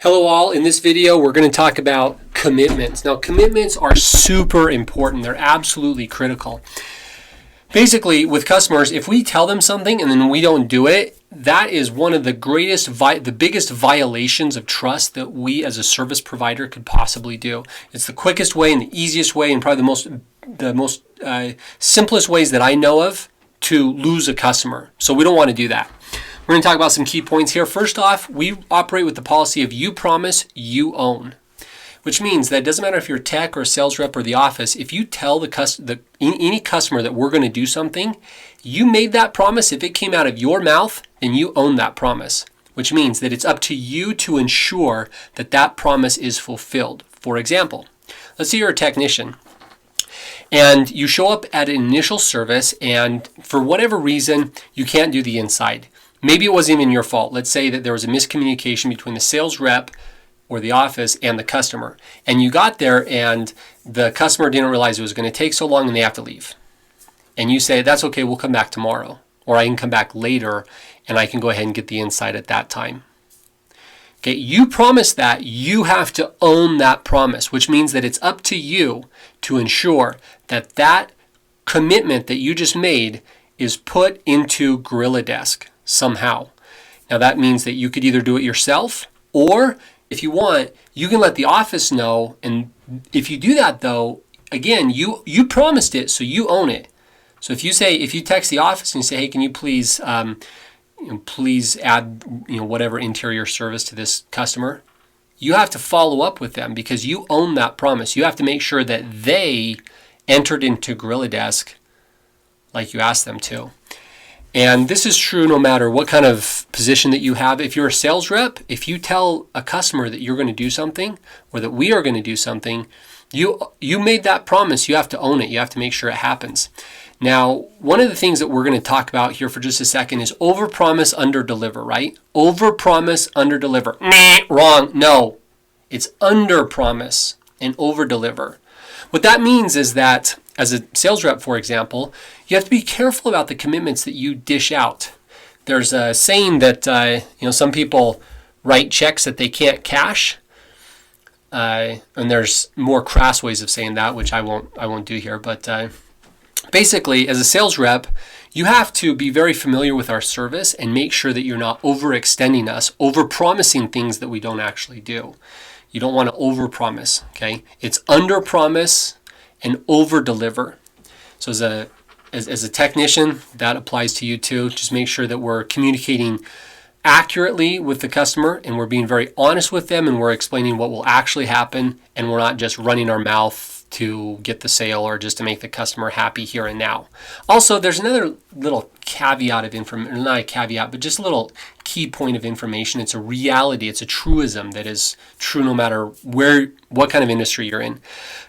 Hello all, in this video we're going to talk about commitments. Now commitments are super important, they're absolutely critical. Basically with customers, if we tell them something and then we don't do it, that is one of the biggest violations of trust that we as a service provider could possibly do. It's the quickest way and the easiest way and probably the most simplest ways that I know of to lose a customer. So we don't want to do that. We're going to talk about some key points here. First off, we operate with the policy of you promise, you own, which means that it doesn't matter if you're a tech or a sales rep or the office. If you tell any customer that we're going to do something, you made that promise. If it came out of your mouth, then you own that promise, which means that it's up to you to ensure that that promise is fulfilled. For example, let's say you're a technician and you show up at an initial service and for whatever reason, you can't do the inside. Maybe it wasn't even your fault. Let's say that there was a miscommunication between the sales rep or the office and the customer. And you got there and the customer didn't realize it was going to take so long and they have to leave. And you say, that's okay, we'll come back tomorrow. Or I can come back later and I can go ahead and get the inside at that time. Okay, you promised that. You have to own that promise, which means that it's up to you to ensure that that commitment that you just made is put into Gorilla Desk somehow. Now that means that you could either do it yourself or if you want, you can let the office know. And if you do that though, again, you promised it, so you own it. So if you text the office and you say, hey, can you please please add whatever interior service to this customer, you have to follow up with them because you own that promise. You have to make sure that they entered into Gorilla Desk like you asked them to. And this is true no matter what kind of position that you have. If you're a sales rep, if you tell a customer that you're going to do something or that we are going to do something, you made that promise. You have to own it. You have to make sure it happens. Now, one of the things that we're going to talk about here for just a second is overpromise, underdeliver, right? Overpromise, underdeliver. Wrong. No, it's underpromise and overdeliver. What that means is that as a sales rep, for example, you have to be careful about the commitments that you dish out. There's a saying that some people write checks that they can't cash, and there's more crass ways of saying that, which I won't do here. But basically, as a sales rep, you have to be very familiar with our service and make sure that you're not overextending us, overpromising things that we don't actually do. You don't want to overpromise. Okay, it's underpromise and over-deliver. So as a technician, that applies to you too. Just make sure that we're communicating accurately with the customer and we're being very honest with them and we're explaining what will actually happen and we're not just running our mouth to get the sale or just to make the customer happy here and now. Also, there's another little caveat of information, not a caveat, but just a little key point of information. It's a reality, it's a truism that is true no matter what kind of industry you're in.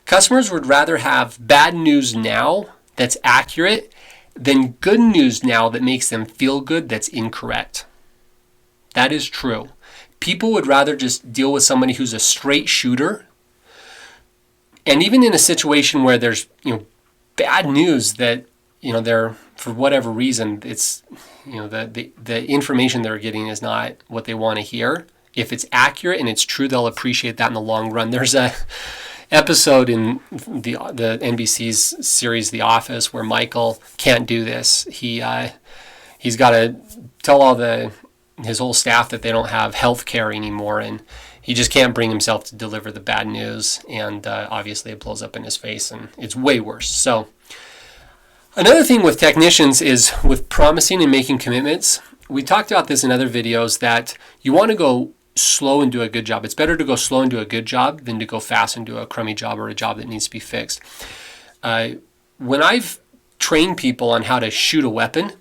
Customers would rather have bad news now that's accurate than good news now that makes them feel good that's incorrect. That is true. People would rather just deal with somebody who's a straight shooter. And even in a situation where there's bad news that they're, for whatever reason, it's the information they're getting is not what they want to hear. If it's accurate and it's true, they'll appreciate that in the long run. There's a episode in the NBC's series The Office where Michael can't do this. He's got to tell his whole staff that they don't have health care anymore, and he just can't bring himself to deliver the bad news, and obviously it blows up in his face, and it's way worse. So another thing with technicians is with promising and making commitments. We talked about this in other videos that you want to go slow and do a good job. It's better to go slow and do a good job than to go fast and do a crummy job or a job that needs to be fixed. When I've trained people on how to shoot a weapon,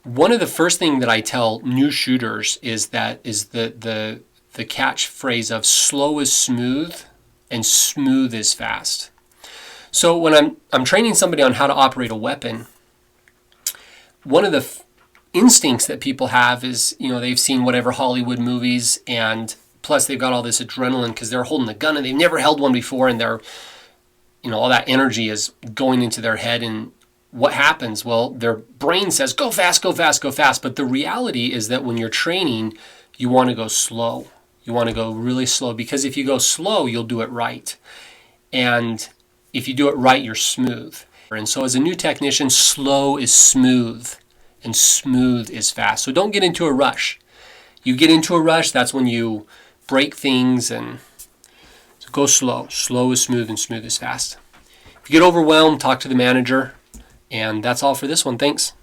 one of the first things that I tell new shooters is the catchphrase of slow is smooth and smooth is fast. So when I'm training somebody on how to operate a weapon, one of the instincts that people have is, they've seen whatever Hollywood movies, and plus they've got all this adrenaline because they're holding the gun and they've never held one before, and they're, all that energy is going into their head. And what happens? Well, their brain says, go fast, go fast, go fast. But the reality is that when you're training, you want to go slow. You want to go really slow, because if you go slow, you'll do it right. And if you do it right, you're smooth. And so as a new technician, slow is smooth and smooth is fast. So don't get into a rush. You get into a rush, that's when you break things. And so go slow. Slow is smooth and smooth is fast. If you get overwhelmed, talk to the manager. And that's all for this one. Thanks.